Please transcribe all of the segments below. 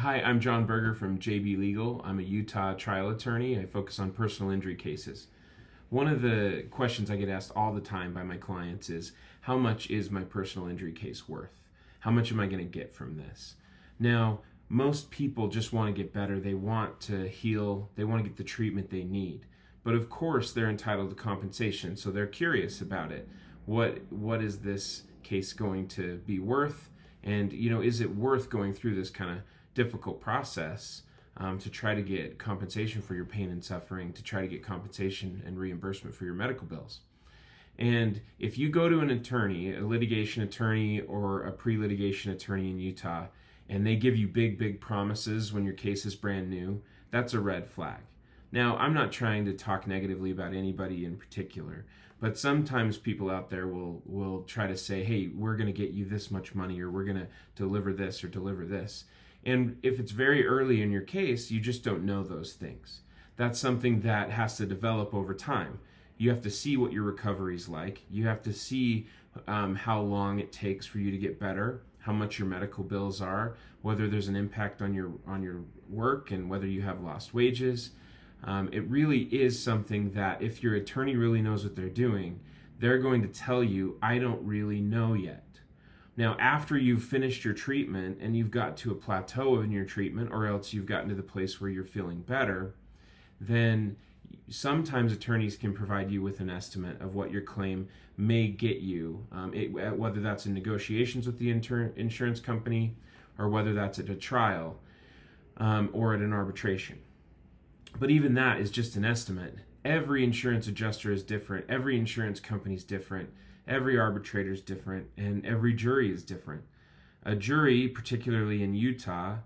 Hi, I'm John Berger from JB Legal. I'm a Utah trial attorney. I focus on personal injury cases. One of the questions I get asked all the time by my clients is, how much is my personal injury case worth? How much am I going to get from this? Now, most people just want to get better. They want to heal. They want to get the treatment they need. But of course, they're entitled to compensation, so they're curious about it. What is this case going to be worth? And, is it worth going through this kind of difficult process to try to get compensation for your pain and suffering, to try to get compensation and reimbursement for your medical bills? And if you go to an attorney, a litigation attorney or a pre-litigation attorney in Utah, and they give you big promises when your case is brand new, that's a red flag. Now, I'm not trying to talk negatively about anybody in particular, but sometimes people out there will try to say, hey, we're going to get you this much money, or we're going to deliver this or deliver this. And if it's very early in your case, you just don't know those things. That's something that has to develop over time. You have to see what your recovery is like. You have to see how long it takes for you to get better, how much your medical bills are, whether there's an impact on your work, and whether you have lost wages. It really is something that if your attorney really knows what they're doing, they're going to tell you, I don't really know yet. Now, after you've finished your treatment and you've got to a plateau in your treatment, or else you've gotten to the place where you're feeling better, then sometimes attorneys can provide you with an estimate of what your claim may get you, whether that's in negotiations with the insurance company, or whether that's at a trial or at an arbitration. But even that is just an estimate. Every insurance adjuster is different. Every insurance company is different. Every arbitrator is different, and every jury is different. A jury, particularly in Utah,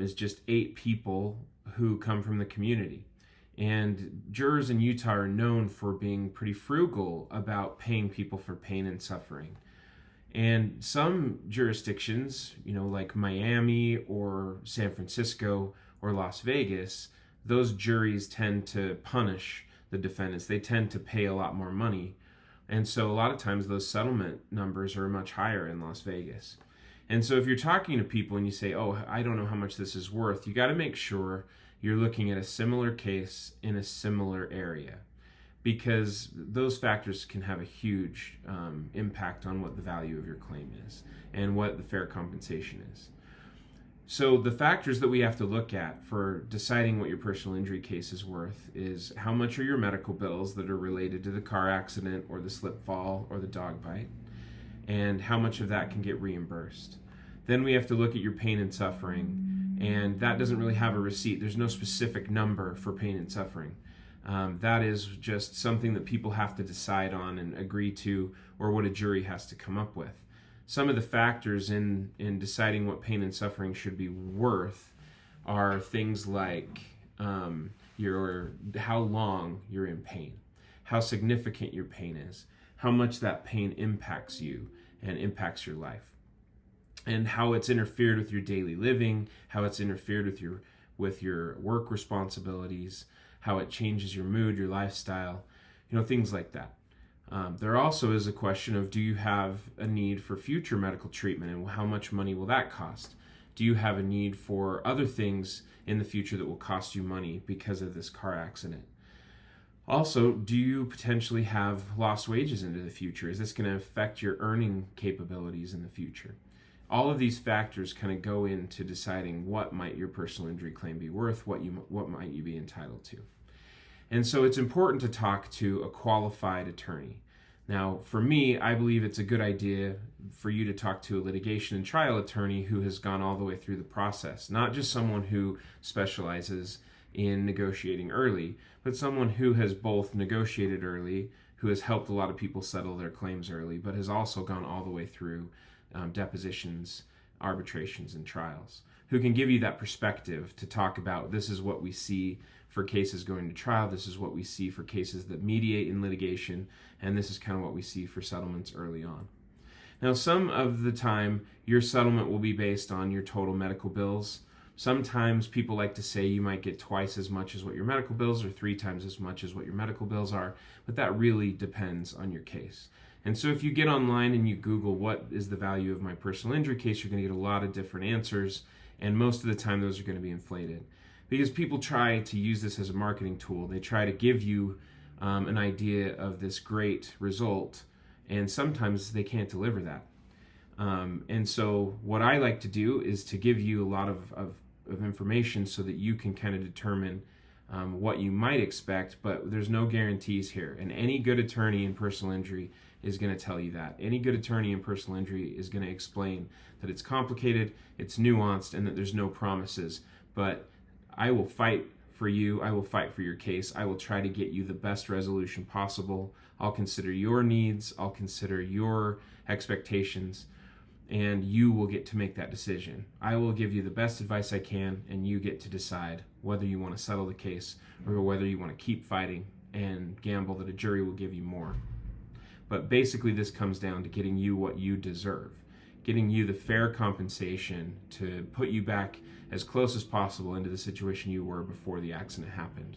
is just 8 people who come from the community. And jurors in Utah are known for being pretty frugal about paying people for pain and suffering. And some jurisdictions, like Miami or San Francisco or Las Vegas, those juries tend to punish the defendants. They tend to pay a lot more money. And so a lot of times those settlement numbers are much higher in Las Vegas. And so if you're talking to people and you say, oh, I don't know how much this is worth, you got to make sure you're looking at a similar case in a similar area, because those factors can have a huge impact on what the value of your claim is and what the fair compensation is. So the factors that we have to look at for deciding what your personal injury case is worth is, how much are your medical bills that are related to the car accident or the slip fall or the dog bite, and how much of that can get reimbursed. Then we have to look at your pain and suffering, and that doesn't really have a receipt. There's no specific number for pain and suffering. That is just something that people have to decide on and agree to, or what a jury has to come up with. Some of the factors in deciding what pain and suffering should be worth are things like how long you're in pain, how significant your pain is, how much that pain impacts you and impacts your life, and how it's interfered with your daily living, how it's interfered with your work responsibilities, how it changes your mood, your lifestyle, things like that. There also is a question of, do you have a need for future medical treatment, and how much money will that cost? Do you have a need for other things in the future that will cost you money because of this car accident? Also, do you potentially have lost wages into the future? Is this going to affect your earning capabilities in the future? All of these factors kind of go into deciding what might your personal injury claim be worth, what might you be entitled to. And so it's important to talk to a qualified attorney. Now, for me, I believe it's a good idea for you to talk to a litigation and trial attorney who has gone all the way through the process, not just someone who specializes in negotiating early, but someone who has both negotiated early, who has helped a lot of people settle their claims early, but has also gone all the way through depositions, arbitrations, and trials, who can give you that perspective to talk about, this is what we see for cases going to trial, this is what we see for cases that mediate in litigation, and this is kind of what we see for settlements early on. Now, some of the time, your settlement will be based on your total medical bills. Sometimes people like to say you might get twice as much as what your medical bills, or 3 times as much as what your medical bills are, but that really depends on your case. And so if you get online and you Google what is the value of my personal injury case, you're going to get a lot of different answers, And most of the time, those are going to be inflated. Because people try to use this as a marketing tool. They try to give you an idea of this great result, and sometimes they can't deliver that. And so what I like to do is to give you a lot of information so that you can kind of determine what you might expect, but there's no guarantees here. And any good attorney in personal injury is going to tell you that. Any good attorney in personal injury is going to explain that it's complicated, it's nuanced, and that there's no promises. But I will fight for you. I will fight for your case. I will try to get you the best resolution possible. I'll consider your needs. I'll consider your expectations, and you will get to make that decision. I will give you the best advice I can, and you get to decide whether you want to settle the case or whether you want to keep fighting and gamble that a jury will give you more. But basically, this comes down to getting you what you deserve, getting you the fair compensation to put you back as close as possible into the situation you were before the accident happened.